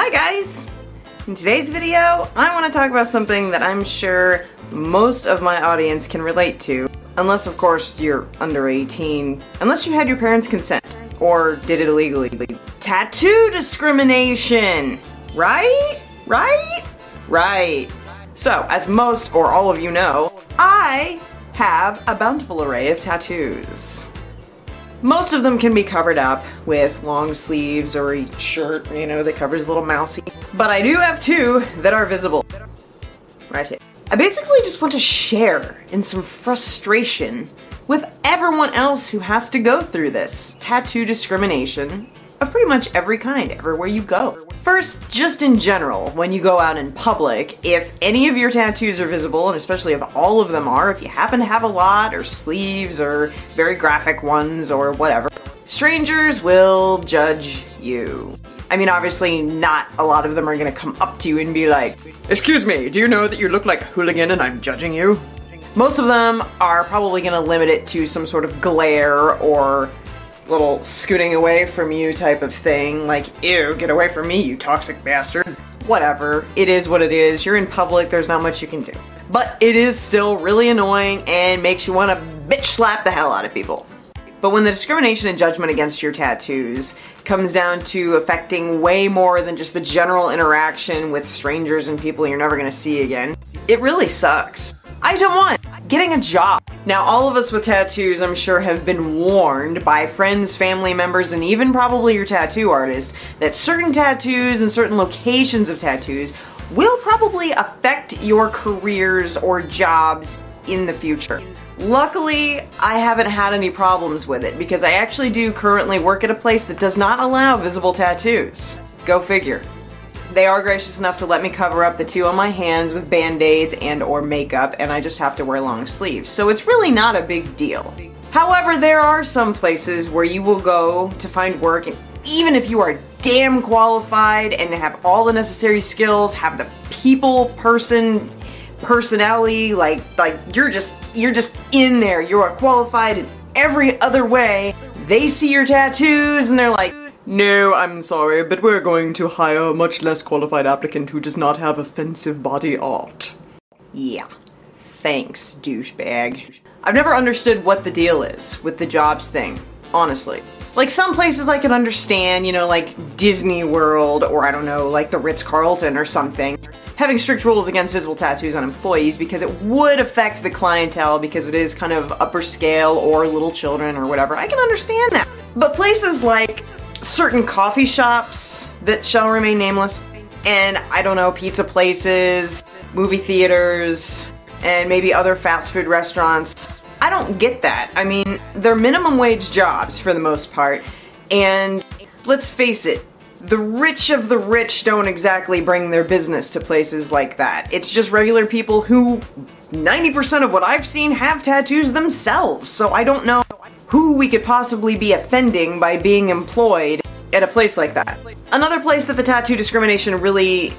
Hi guys! In today's video, I want to talk about something that I'm sure most of my audience can relate to. Unless, of course, you're under 18. Unless you had your parents' consent. Or did it illegally. Tattoo discrimination! Right? Right? Right. So, as most or all of you know, I have a bountiful array of tattoos. Most of them can be covered up with long sleeves or a shirt, you know, that covers a little mousey. But I do have two that are visible. Right here. I basically just want to share in some frustration with everyone else who has to go through this tattoo discrimination of pretty much every kind, everywhere you go. First, just in general, when you go out in public, if any of your tattoos are visible, and especially if all of them are, if you happen to have a lot, or sleeves, or very graphic ones, or whatever, strangers will judge you. I mean, obviously not a lot of them are gonna come up to you and be like, "Excuse me, do you know that you look like a hooligan and I'm judging you?" Most of them are probably gonna limit it to some sort of glare or little scooting away from you type of thing, like, "Ew, get away from me, you toxic bastard." Whatever, it is what it is, you're in public, there's not much you can do. But it is still really annoying and makes you want to bitch slap the hell out of people. But when the discrimination and judgment against your tattoos comes down to affecting way more than just the general interaction with strangers and people you're never gonna see again, it really sucks. Item 1, getting a job. Now, all of us with tattoos, I'm sure, have been warned by friends, family members, and even probably your tattoo artist that certain tattoos and certain locations of tattoos will probably affect your careers or jobs in the future. Luckily, I haven't had any problems with it because I actually do currently work at a place that does not allow visible tattoos. Go figure. They are gracious enough to let me cover up the two on my hands with band-aids and or makeup, and I just have to wear long sleeves, so it's really not a big deal. However, there are some places where you will go to find work, and even if you are damn qualified and have all the necessary skills, have the personality, like you're just in there, you are qualified in every other way, they see your tattoos and they're like, "No, I'm sorry, but we're going to hire a much less qualified applicant who does not have offensive body art." Yeah, thanks, douchebag. I've never understood what the deal is with the jobs thing, honestly. Like, some places I can understand, you know, like Disney World, or I don't know, like the Ritz-Carlton or something, having strict rules against visible tattoos on employees because it would affect the clientele because it is kind of upper scale or little children or whatever. I can understand that. But places like certain coffee shops that shall remain nameless, and I don't know, pizza places, movie theaters, and maybe other fast food restaurants, I don't get that. I mean, they're minimum wage jobs for the most part, and let's face it, the rich of the rich don't exactly bring their business to places like that. It's just regular people who, 90% of what I've seen, have tattoos themselves, so I don't know who we could possibly be offending by being employed at a place like that. Another place that the tattoo discrimination really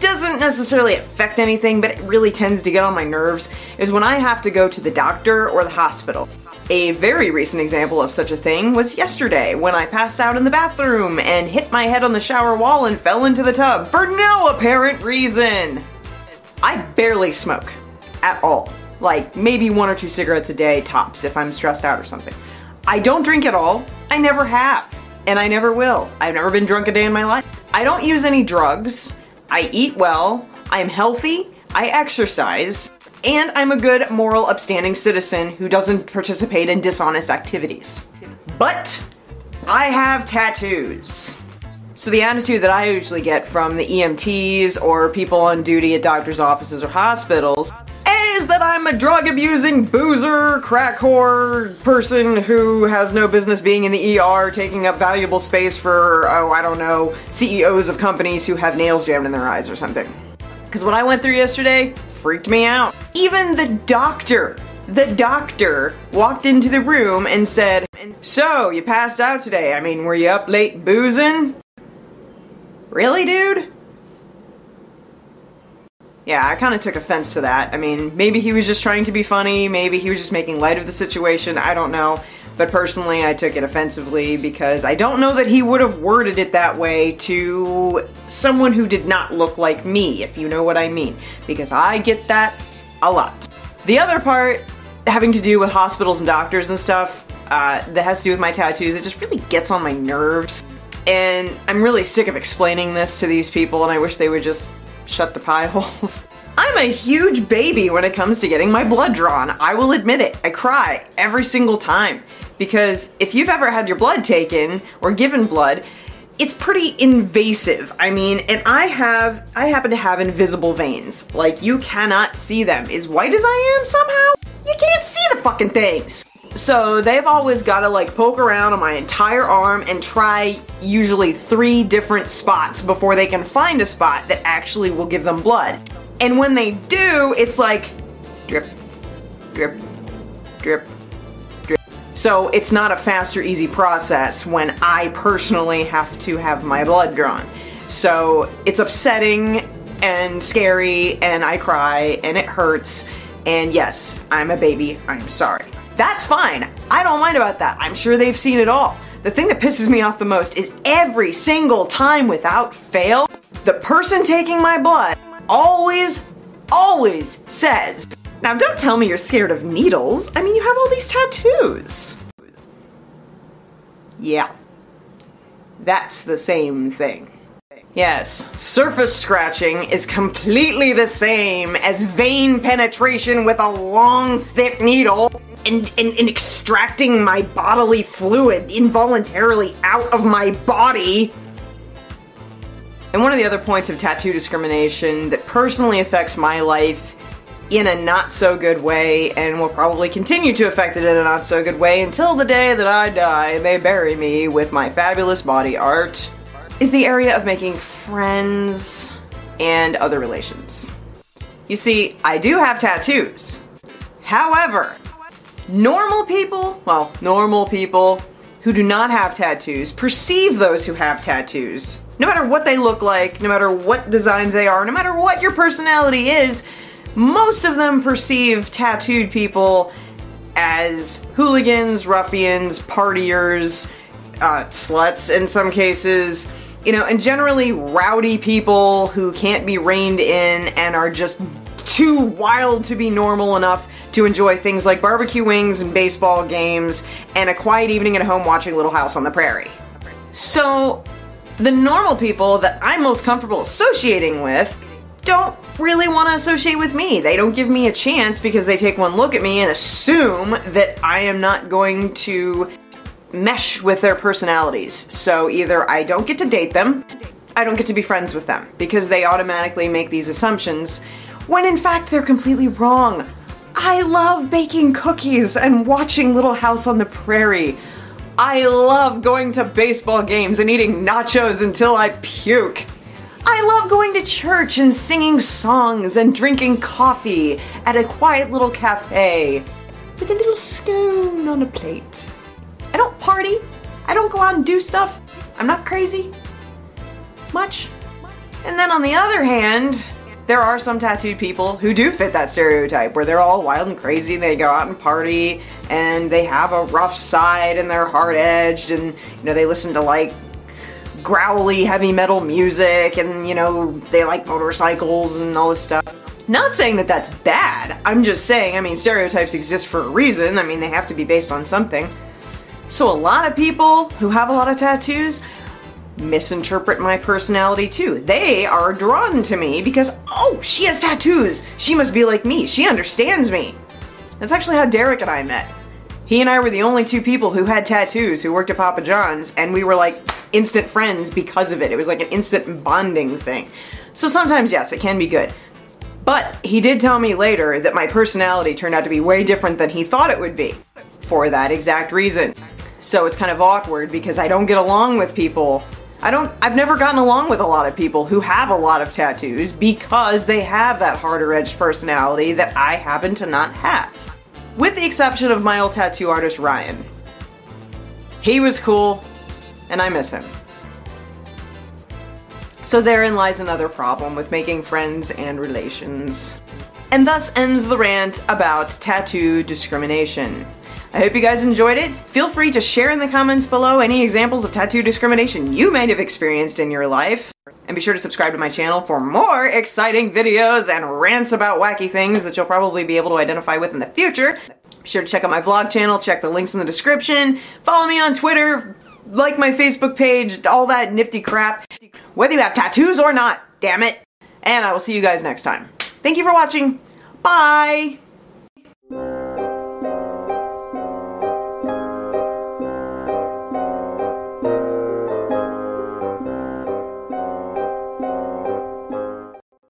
doesn't necessarily affect anything, but it really tends to get on my nerves, is when I have to go to the doctor or the hospital. A very recent example of such a thing was yesterday when I passed out in the bathroom and hit my head on the shower wall and fell into the tub for no apparent reason. I barely smoke at all. Like, maybe 1 or 2 cigarettes a day tops if I'm stressed out or something. I don't drink at all. I never have. And I never will. I've never been drunk a day in my life. I don't use any drugs. I eat well. I am healthy. I exercise. And I'm a good, moral, upstanding citizen who doesn't participate in dishonest activities. But I have tattoos. So the attitude that I usually get from the EMTs or people on duty at doctor's offices or hospitals is that I'm a drug-abusing boozer, crack whore person who has no business being in the ER taking up valuable space for, oh, I don't know, CEOs of companies who have nails jammed in their eyes or something. Because what I went through yesterday freaked me out. Even the doctor walked into the room and said, "So, you passed out today. I mean, were you up late boozing?" Really, dude? Yeah, I kind of took offense to that. I mean, maybe he was just trying to be funny, maybe he was just making light of the situation, I don't know. but personally I took it offensively because I don't know that he would have worded it that way to someone who did not look like me, if you know what I mean, because I get that a lot. The other part having to do with hospitals and doctors and stuff that has to do with my tattoos, it just really gets on my nerves. And I'm really sick of explaining this to these people, and I wish they would just shut the pie holes. I'm a huge baby when it comes to getting my blood drawn. I will admit it. I cry every single time. Because if you've ever had your blood taken or given blood, it's pretty invasive. I mean, and I happen to have invisible veins. Like, you cannot see them. As white as I am somehow, you can't see the fucking things. So they've always got to like poke around on my entire arm and try usually 3 different spots before they can find a spot that actually will give them blood. And when they do, it's like drip, drip, drip, drip. So it's not a fast or easy process when I personally have to have my blood drawn. So it's upsetting and scary, and I cry and it hurts. And yes, I'm a baby, I'm sorry. That's fine. I don't mind about that. I'm sure they've seen it all. The thing that pisses me off the most is every single time without fail, the person taking my blood always says, "Now don't tell me you're scared of needles. I mean, you have all these tattoos." Yeah. That's the same thing. Yes, surface scratching is completely the same as vein penetration with a long, thick needle and extracting my bodily fluid involuntarily out of my body. And one of the other points of tattoo discrimination that personally affects my life in a not so good way, and will probably continue to affect it in a not so good way until the day that I die and they bury me with my fabulous body art, is the area of making friends and other relations. You see, I do have tattoos. However, normal people who do not have tattoos perceive those who have tattoos. No matter what they look like, no matter what designs they are, no matter what your personality is, most of them perceive tattooed people as hooligans, ruffians, partiers, sluts in some cases, you know, and generally rowdy people who can't be reined in and are just too wild to be normal enough to enjoy things like barbecue wings and baseball games and a quiet evening at home watching Little House on the Prairie. So, the normal people that I'm most comfortable associating with don't really want to associate with me. They don't give me a chance because they take one look at me and assume that I am not going to mesh with their personalities. So either I don't get to date them, I don't get to be friends with them, because they automatically make these assumptions when in fact they're completely wrong. I love baking cookies and watching Little House on the Prairie. I love going to baseball games and eating nachos until I puke. I love going to church and singing songs and drinking coffee at a quiet little cafe with a little scone on a plate. I don't party. I don't go out and do stuff. I'm not crazy. Much. And then on the other hand, there are some tattooed people who do fit that stereotype, where they're all wild and crazy, they go out and party, and they have a rough side, and they're hard-edged, and, you know, they listen to, like, growly heavy metal music, and, you know, they like motorcycles and all this stuff. Not saying that that's bad. I'm just saying, I mean, stereotypes exist for a reason. I mean, they have to be based on something. So a lot of people who have a lot of tattoos misinterpret my personality too. They are drawn to me because, oh, she has tattoos. She must be like me. She understands me. That's actually how Derek and I met. He and I were the only 2 people who had tattoos who worked at Papa John's, and we were like instant friends because of it. It was like an instant bonding thing. So sometimes, yes, it can be good. But he did tell me later that my personality turned out to be way different than he thought it would be, for that exact reason. So it's kind of awkward because I don't get along with people. I've never gotten along with a lot of people who have a lot of tattoos because they have that harder edged personality that I happen to not have. With the exception of my old tattoo artist, Ryan. He was cool, and I miss him. So therein lies another problem with making friends and relations. And thus ends the rant about tattoo discrimination. I hope you guys enjoyed it. Feel free to share in the comments below any examples of tattoo discrimination you may have experienced in your life. And be sure to subscribe to my channel for more exciting videos and rants about wacky things that you'll probably be able to identify with in the future. Be sure to check out my vlog channel, check the links in the description, follow me on Twitter, like my Facebook page, all that nifty crap. Whether you have tattoos or not, damn it. And I will see you guys next time. Thank you for watching. Bye!